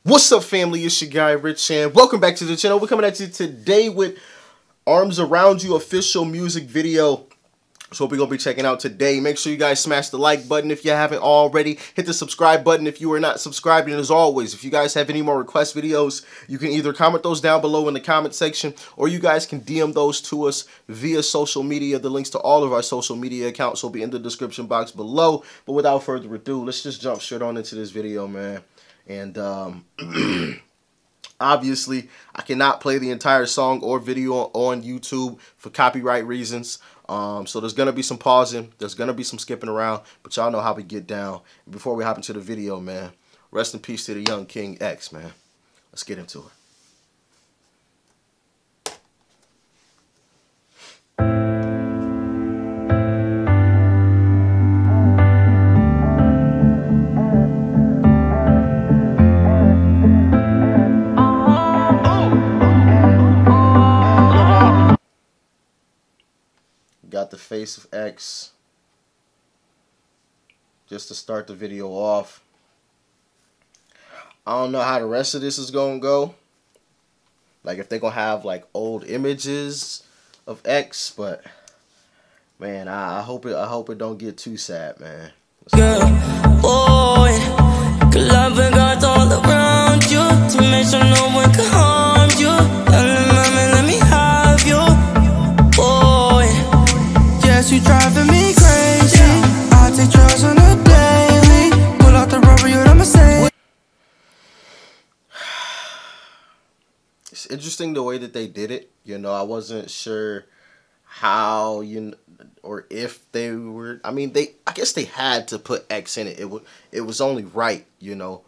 What's up, family? It's your guy Rich, and welcome back to the channel. We're coming at you today with Arms Around You official music video. So we're gonna be checking out today. Make sure you guys smash the like button if you haven't already. Hit the subscribe button if you are not subscribed. And as always, if you guys have any more request videos, you can either comment those down below in the comment section, or you guys can DM those to us via social media. The links to all of our social media accounts will be in the description box below. But without further ado, let's just jump straight on into this video, man. And obviously, I cannot play the entire song or video on YouTube for copyright reasons. So there's going to be some pausing. There's going to be some skipping around. But y'all know how we get down. Before we hop into the video, man, rest in peace to the young King X, man. Let's get into it. Got the face of X just to start the video off. I don't know how the rest of this is gonna go. Like if they're gonna have like old images of X, but man, I hope it don't get too sad, man. Girl, boy, love and got all around you to make sure no one can harm you. Let me have you, boy. Yes, you driving me crazy. I take drugs on a daily. Pull out the rubber, you know what I'm saying. It's interesting the way that they did it. You know, I wasn't sure how or if they were. I mean, I guess they had to put X in it. It was only right, you know,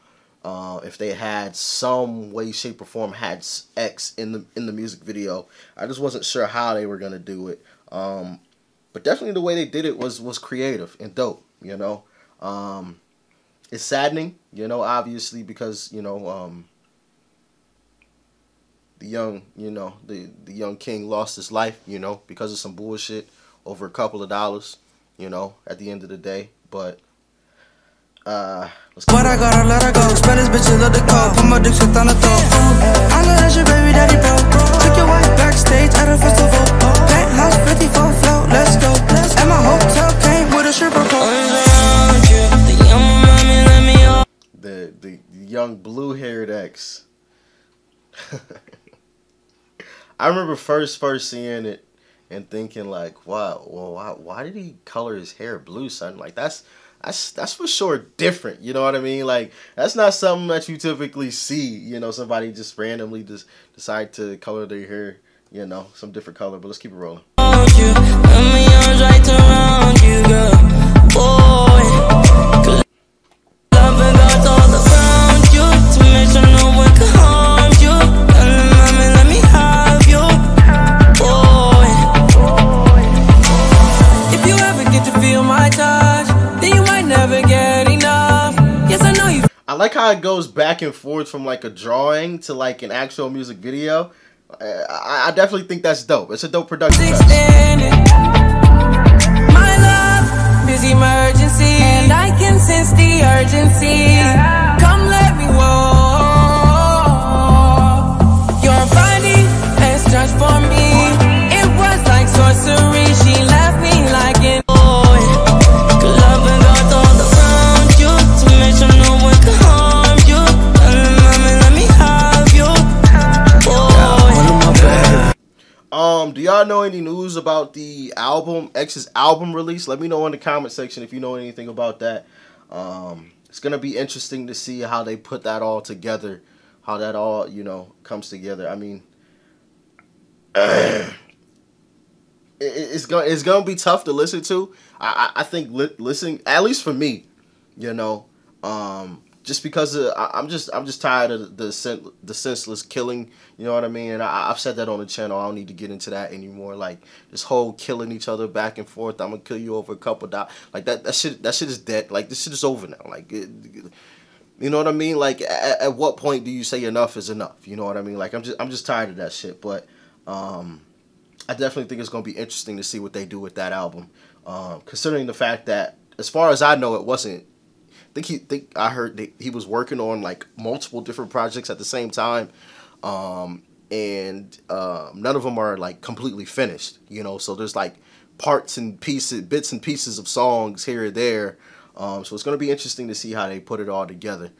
if they had some way, shape, or form had X in the music video. I just wasn't sure how they were gonna do it. But definitely the way they did it was creative and dope, you know. It's saddening, you know, obviously, because, you know, the young king lost his life, you know, because of some bullshit over a couple of dollars, you know, at the end of the day. But let's But I gotta let her go. Spend this bitch a little cold. Put my dick shit on the throat. I know that's your baby daddy, bro. Took your wife backstage at a festival. Penthouse 54 float, let's go. And my hotel came with a stripper pole. The young blue-haired X. I remember first seeing it and thinking like, wow, well, why did he color his hair blue, son? Like that's for sure different, you know what I mean? Like that's not something that you typically see, you know, somebody just randomly just decide to color their hair, you know, some different color. But let's keep it rolling. I like how it goes back and forth from like a drawing to like an actual music video. I definitely think that's dope. It's a dope production. My love is emergency, and I can sense the urgency. Come let me walk. Your body is just for me. It was like sorcery. She left me like an boy. Love and got all around you to make sure no one can harm you. Let me have you, boy. Do y'all know any news about the album, X's album release? Let me know in the comment section if you know anything about that. It's gonna be interesting to see how they put that all together, how that all, you know, comes together. I mean, it's gonna be tough to listen to. I think listening, at least for me, you know, just because I'm just tired of the senseless killing, you know what I mean? And I've said that on the channel. I don't need to get into that anymore. Like this whole killing each other back and forth. I'm gonna kill you over a couple dollars. Like that shit is dead. Like this shit is over now. Like you know what I mean? Like at what point do you say enough is enough? You know what I mean? Like I'm just tired of that shit. But I definitely think it's gonna be interesting to see what they do with that album. Considering the fact that, as far as I know, it wasn't I heard that he was working on like multiple different projects at the same time, and none of them are like completely finished. You know, so there's like parts and pieces, bits and pieces of songs here or there. So it's gonna be interesting to see how they put it all together.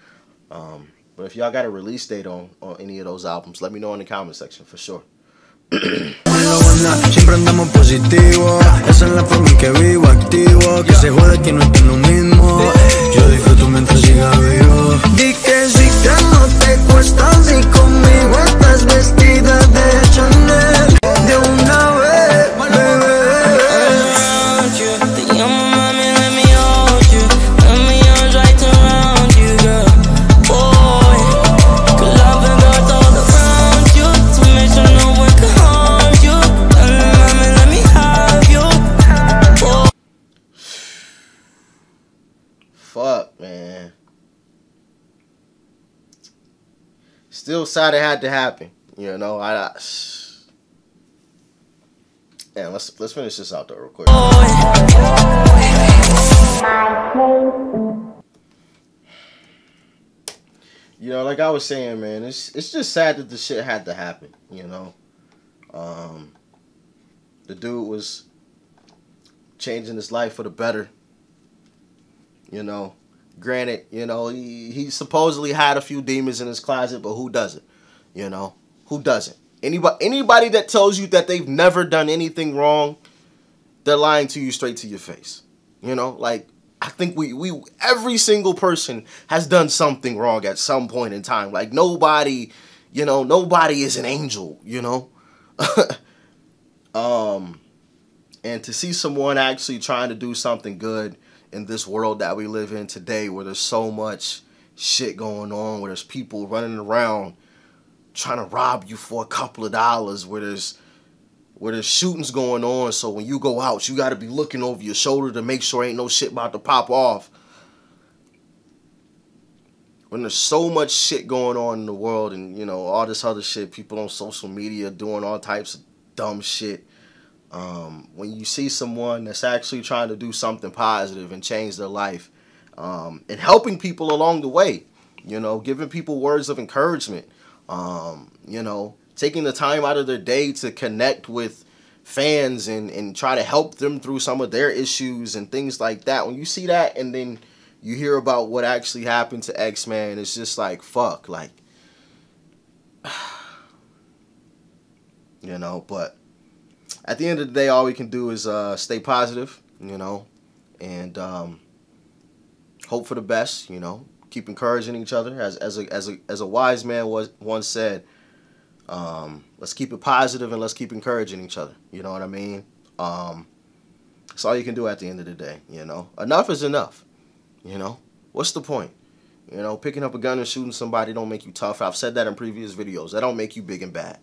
But if y'all got a release date on any of those albums, let me know in the comment section for sure. Siempre andamos positivo, esa es la forma en que vivo, activo, que se jode que no esté lo mismo. Yo disfruto mientras siga vivo. Di que sí que no te cuesta si conmigo estás vestida de Chanel de una vez, bebé. Te llamo mami, let me hold you. Let me arms right around you, girl. Boy, good love and God all around you. To make sure no one can harm you. Mami, let me have you. Boy. Fuck, man. Still sad it had to happen. You know, yeah, let's finish this out though real quick. You know, like I was saying, man, it's just sad that the shit had to happen. You know, the dude was changing his life for the better. You know, granted, you know, he supposedly had a few demons in his closet, but who doesn't? You know, who doesn't? Anybody that tells you that they've never done anything wrong, they're lying to you straight to your face. You know, like, I think every single person has done something wrong at some point in time. Like, nobody, you know, nobody is an angel, you know? And to see someone actually trying to do something good in this world that we live in today, where there's so much shit going on, where there's people running around trying to rob you for a couple of dollars, where there's shootings going on, so when you go out, you got to be looking over your shoulder to make sure ain't no shit about to pop off. When there's so much shit going on in the world, and, you know, all this other shit, people on social media doing all types of dumb shit. When you see someone that's actually trying to do something positive and change their life, and helping people along the way, you know, giving people words of encouragement, you know, taking the time out of their day to connect with fans and try to help them through some of their issues and things like that. When you see that and then you hear about what actually happened to X, man, it's just like, fuck, like, you know, but at the end of the day, all we can do is stay positive, you know, and hope for the best, you know, keep encouraging each other. As a wise man once said, let's keep it positive and let's keep encouraging each other. You know what I mean? That's all you can do at the end of the day, you know. Enough is enough, you know. What's the point? You know, picking up a gun and shooting somebody don't make you tough. I've said that in previous videos. That don't make you big and bad.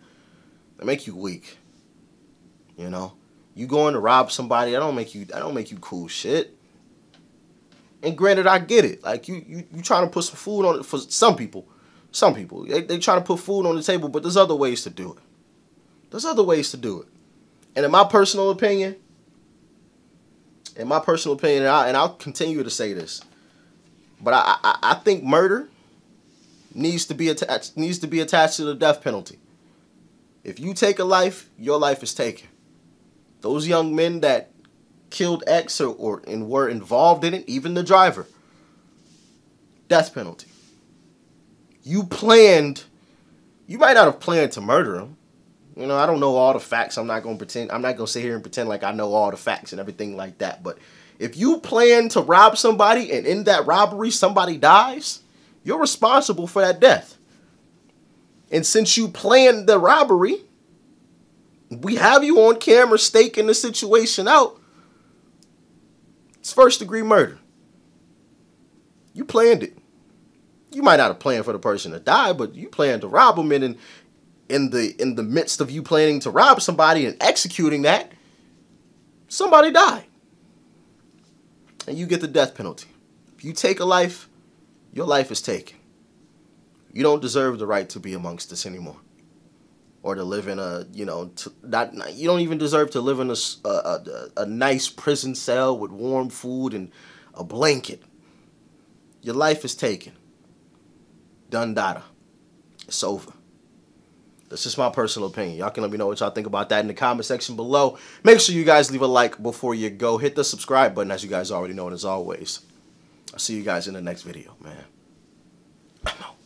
That make you weak. You know, you going to rob somebody, that don't make you cool shit. And granted, I get it. Like, you trying to put some food on it for some people. Some people, they try to put food on the table, but there's other ways to do it. There's other ways to do it. And in my personal opinion, and I'll continue to say this, but I think murder needs to be attached to the death penalty. If you take a life, your life is taken. Those young men that killed X and were involved in it, even the driver, death penalty. You might not have planned to murder him. You know, I don't know all the facts. I'm not going to sit here and pretend like I know all the facts and everything like that. But if you plan to rob somebody and in that robbery somebody dies, you're responsible for that death. And since you planned the robbery, we have you on camera staking the situation out. It's first-degree murder. You planned it. You might not have planned for the person to die, but you planned to rob them, and in the midst of you planning to rob somebody and executing that, somebody died. And you get the death penalty. If you take a life, your life is taken. You don't deserve the right to be amongst us anymore. Or to live in a, you know, you don't even deserve to live in a nice prison cell with warm food and a blanket. Your life is taken. Done data. It's over. That's just my personal opinion. Y'all can let me know what y'all think about that in the comment section below. Make sure you guys leave a like before you go. Hit the subscribe button, as you guys already know. And as always, I'll see you guys in the next video, man. I'm out.